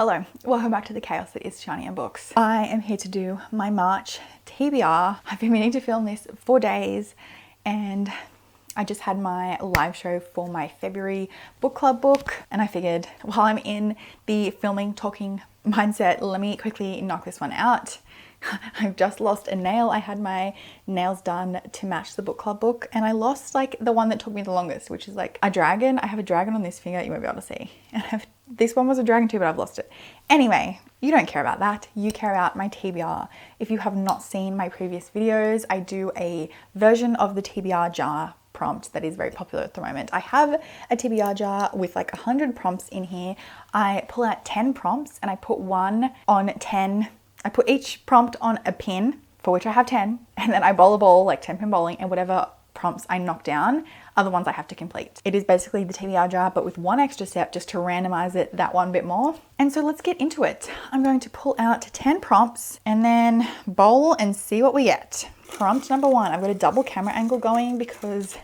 Hello, welcome back to the chaos that is Shiny and Books. I am here to do my March TBR. I've been meaning to film this for days and I just had my live show for my February book club book and I figured while I'm in the filming, talking mindset, let me quickly knock this one out. I've just lost a nail. I had my nails done to match the book club book and I lost like the one that took me the longest, which is like a dragon. I have a dragon on this finger, you won't be able to see. And this one was a dragon too, but I've lost it. Anyway, you don't care about that. You care about my TBR. If you have not seen my previous videos, I do a version of the TBR jar prompt that is very popular at the moment. I have a TBR jar with like 100 prompts in here. I pull out 10 prompts and I put one on 10. I put each prompt on a pin, for which I have 10, and then I bowl a ball, like 10 pin bowling, and whatever prompts I knock down are the ones I have to complete. It is basically the TBR jar, but with one extra step just to randomize it that one bit more. And so let's get into it. I'm going to pull out 10 prompts and then bowl and see what we get. Prompt number 1, I've got a double camera angle going because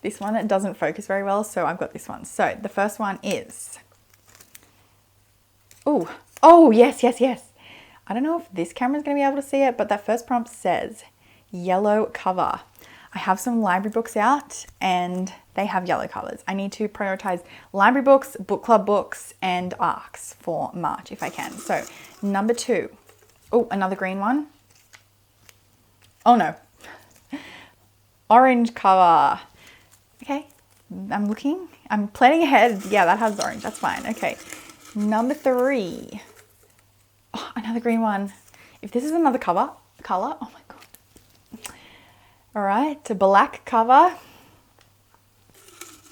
this one doesn't focus very well, so I've got this one. So the first one is, oh, yes. I don't know if this camera is going to be able to see it, but that first prompt says yellow cover. I have some library books out and they have yellow covers. I need to prioritize library books, book club books, and ARCs for March if I can. So number 2, another green one. Oh no, orange cover. Okay, I'm planning ahead. Yeah, that has orange, that's fine. Okay, number 3. Oh, another green one. If this is another color, oh my God. All right, a black cover.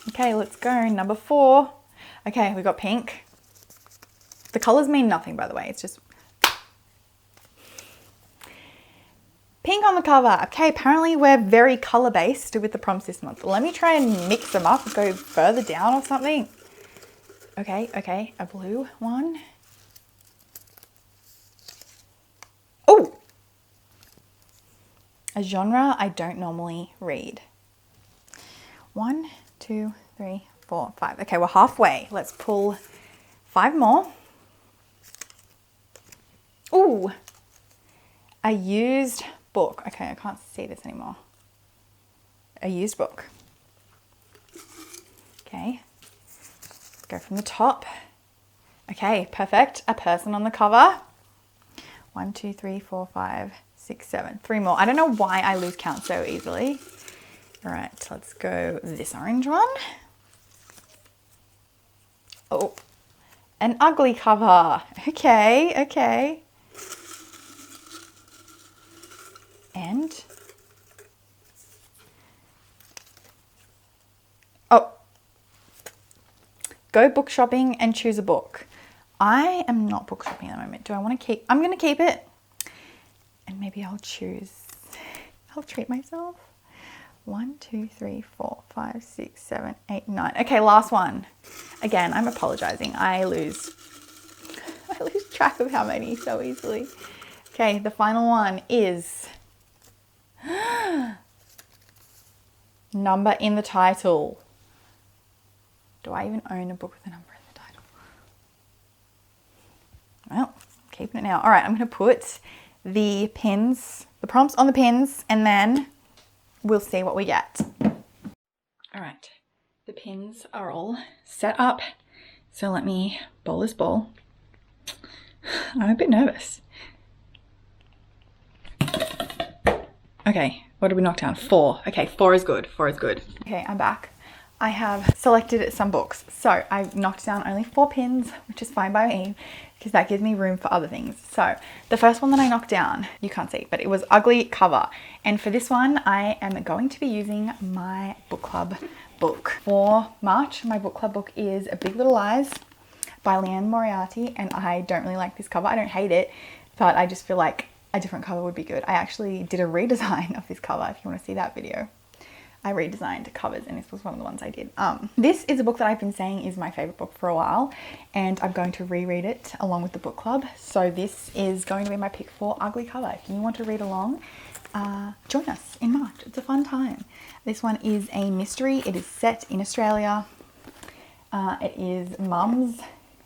Okay, let's go. Number 4. Okay, we got pink. The colors mean nothing, by the way. It's just pink on the cover. Okay, apparently we're very color-based with the prompts this month. Let me try and mix them up, go further down or something. Okay, a blue one. Oh, a genre I don't normally read. 1, 2, 3, 4, 5. Okay, we're halfway. Let's pull 5 more. Ooh, a used book. Okay, I can't see this anymore. A used book. Okay, go from the top. Okay, perfect. A person on the cover. 1, 2, 3, 4, 5, 6, 7. 3 more. I don't know why I lose count so easily. All right, let's go this orange one. Oh, an ugly cover. Okay. And, go book shopping and choose a book. I am not book shopping at the moment. Do I want to keep? I'm going to keep it. And maybe I'll treat myself. 1, 2, 3, 4, 5, 6, 7, 8, 9. Okay, last one. Again, I'm apologizing. I lose track of how many so easily. Okay, the final one is number in the title. Do I even own a book with a number in the title? Well, I'm keeping it now. All right, I'm going to put the prompts on the pins, and then we'll see what we get. All right, the pins are all set up. So let me bowl this ball. I'm a bit nervous. Okay, what did we knock down? 4. Okay, 4 is good. 4 is good. Okay, I'm back. I have selected some books. So I've knocked down only 4 pins, which is fine by me because that gives me room for other things. So the first one that I knocked down, you can't see, but it was ugly cover. And for this one, I am going to be using my book club book. For March, my book club book is A Big Little Lies by Leanne Moriarty. And I don't really like this cover. I don't hate it, but I just feel like a different cover would be good. I actually did a redesign of this cover if you want to see that video. I redesigned covers and this was one of the ones I did. This is a book that I've been saying is my favorite book for a while and I'm going to reread it along with the book club. So this is going to be my pick for ugly cover. If you want to read along, join us in March. It's a fun time. This one is a mystery. It is set in Australia. It is mums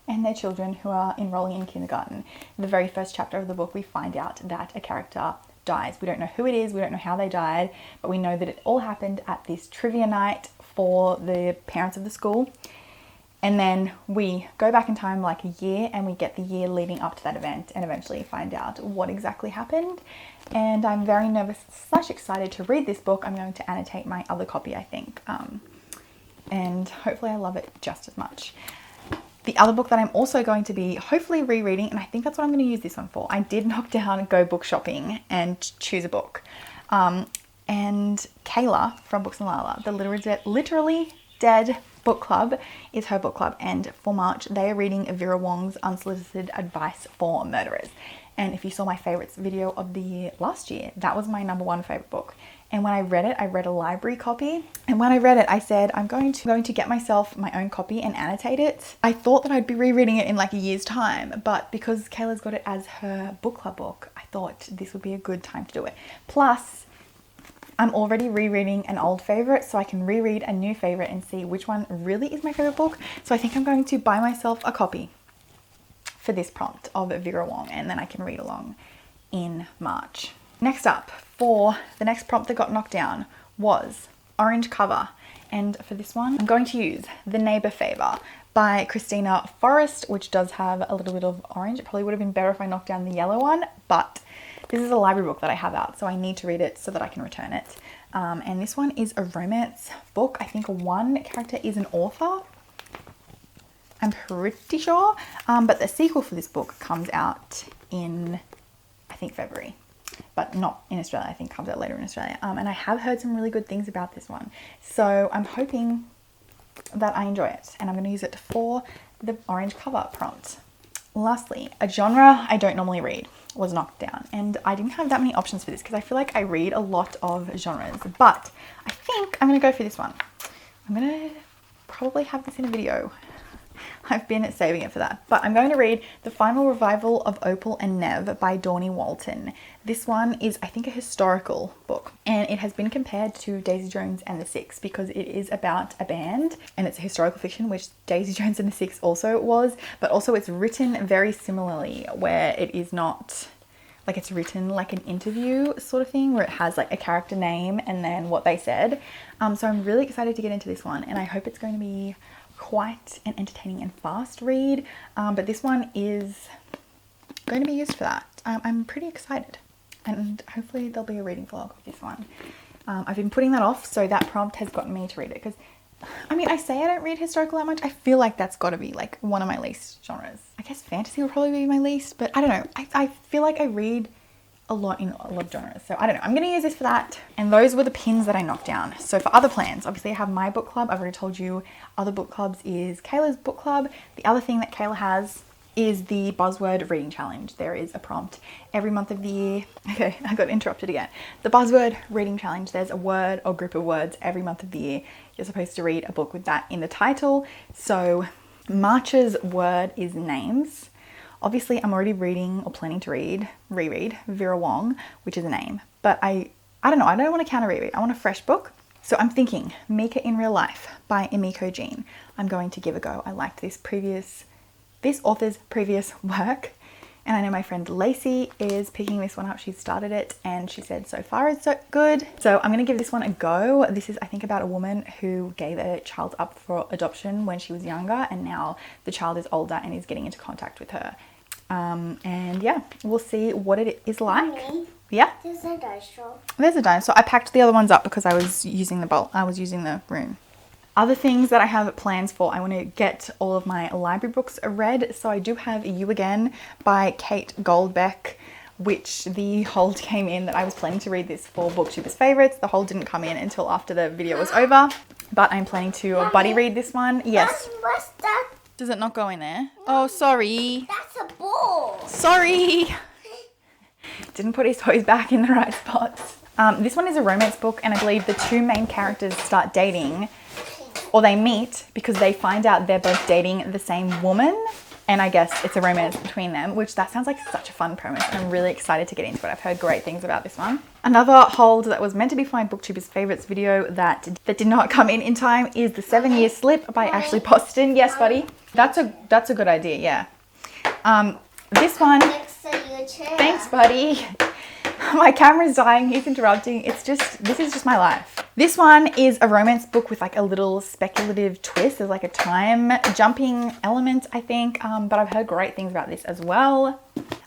and their children who are enrolling in kindergarten. In the very first chapter of the book, we find out that a character dies. We don't know who it is, we don't know how they died, but we know that it all happened at this trivia night for the parents of the school. And then we go back in time like a year and we get the year leading up to that event and eventually find out what exactly happened. And I'm very nervous / excited to read this book. I'm going to annotate my other copy, I think. And hopefully I love it just as much. The other book that I'm also going to be hopefully rereading, and I think that's what I'm going to use this one for. I did knock down Go Book Shopping and choose a book. And Kayla from Books and Lala, the Literally Dead book club, is her book club, and for March they are reading Vera Wong's Unsolicited Advice for Murderers. And if you saw my favorites video of the year last year, that was my #1 favorite book. And when I read it, I read a library copy, and when I read it I said I'm going to get myself my own copy and annotate it. I thought that I'd be rereading it in like a year's time, but because Kayla's got it as her book club book, I thought this would be a good time to do it. Plus I'm already rereading an old favorite, so I can reread a new favorite and see which one really is my favorite book. So I think I'm going to buy myself a copy for this prompt of Vera Wong, and then I can read along in March. Next up, for the next prompt that got knocked down was Orange Cover. And for this one, I'm going to use The Neighbor Favor by Christina Forrest, which does have a little bit of orange. It probably would have been better if I knocked down the yellow one, but this is a library book that I have out, so I need to read it so that I can return it. And this one is a romance book. I think one character is an author, I'm pretty sure. But the sequel for this book comes out in, I think, February. But not in Australia. I think it comes out later in Australia. And I have heard some really good things about this one. So I'm hoping that I enjoy it. And I'm going to use it for the orange cover prompt. Lastly, a genre I don't normally read was knocked down, and I didn't have that many options for this because I feel like I read a lot of genres, but I think I'm going to go for this one. I'm going to probably have this in a video. I've been saving it for that, but I'm going to read The Final Revival of Opal and Nev by Dawnie Walton. This one is, I think, a historical book, and it has been compared to Daisy Jones and the Six because it is about a band and it's a historical fiction, which Daisy Jones and the Six also was, but also it's written very similarly, where it is not like it's written like an interview sort of thing where it has like a character name and then what they said. So I'm really excited to get into this one, and I hope it's going to be quite an entertaining and fast read, but this one is going to be used for that. I'm pretty excited, and hopefully there'll be a reading vlog of this one. I've been putting that off, so that prompt has gotten me to read it because, I mean, I say I don't read historical that much. I feel like that's got to be like one of my least genres. I guess fantasy will probably be my least, but I don't know. I feel like I read a lot in a lot of genres, so I don't know. I'm going to use this for that. And those were the pins that I knocked down. So for other plans, obviously I have my book club. I've already told you other book clubs is Kayla's book club. The other thing that Kayla has is the buzzword reading challenge. There is a prompt every month of the year. Okay, I got interrupted again. The buzzword reading challenge, there's a word or group of words every month of the year. You're supposed to read a book with that in the title. So March's word is names. Obviously, I'm already reading or planning to reread Vera Wong, which is a name. But I don't know, I don't want to counter reread. I want a fresh book. So I'm thinking Mika in Real Life by Emiko Jean. I'm going to give a go. I liked this author's previous work. And I know my friend Lacey is picking this one up. She started it and she said so far it's so good. So I'm going to give this one a go. This is, I think, about a woman who gave a child up for adoption when she was younger, and now the child is older and is getting into contact with her. And yeah, we'll see what it is like. Mommy, yeah? There's a dinosaur. There's a dinosaur. I packed the other ones up because I was using the room. Other things that I have plans for, I want to get all of my library books read. So I do have You Again by Kate Goldbeck, which the hold came in that I was planning to read this for Booktuber's Favorites. The hold didn't come in until after the video was over, but I'm planning to buddy read this one. Yes. What's that? Does it not go in there? No. Oh, sorry. That's a ball. Sorry. Didn't put his toys back in the right spots. This one is a romance book, and I believe the two main characters start dating, or they meet because they find out they're both dating the same woman. and I guess it's a romance between them, which that sounds like such a fun premise, and I'm really excited to get into it. I've heard great things about this one. Another hold that was meant to be for my booktuber's favorites video that did not come in time is The 7-Year Slip by Ashley Poston. Yes, buddy. That's a good idea, yeah. This one, thanks, buddy. My camera's dying, he's interrupting. This is just my life. This one is a romance book with like a little speculative twist. There's like a time jumping element, I think, but I've heard great things about this as well.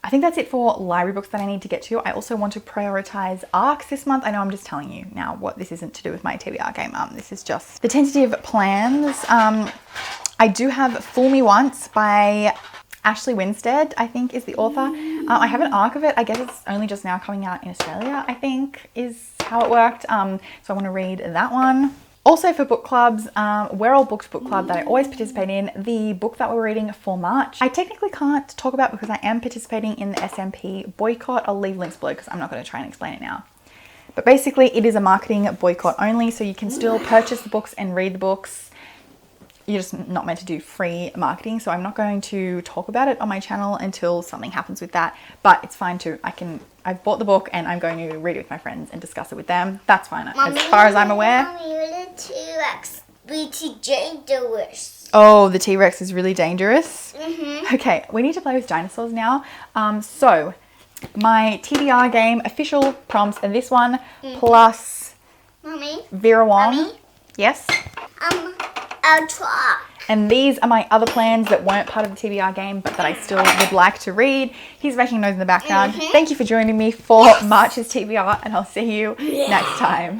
I think that's it for library books that I need to get to. I also want to prioritize ARCs this month. I know I'm just telling you now what this isn't to do with my TBR game. This is just the tentative plans. I do have Fool Me Once by Ashley Winstead, I think, is the author. I have an ARC of it. I guess it's only just now coming out in Australia, I think, is how it worked. So I want to read that one. Also for book clubs, We're All Booked book club that I always participate in, the book that we're reading for March, I technically can't talk about because I am participating in the SMP boycott. I'll leave links below because I'm not going to try and explain it now. But basically it is a marketing boycott only, so you can still purchase the books and read the books. You're just not meant to do free marketing, so I'm not going to talk about it on my channel until something happens with that, but it's fine too. I've bought the book and I'm going to read it with my friends and discuss it with them. That's fine, Mommy, as far as I'm aware. Mommy, the T-Rex really dangerous. Oh, the T-Rex is really dangerous? Mm-hmm. Okay, we need to play with dinosaurs now. So my TBR game official prompts are this one, plus Mommy? Vera Wong. Mommy? Yes? I'll try. And these are my other plans that weren't part of the TBR game, but that I still would like to read. He's making noise in the background. Thank you for joining me for March's TBR, and I'll see you next time.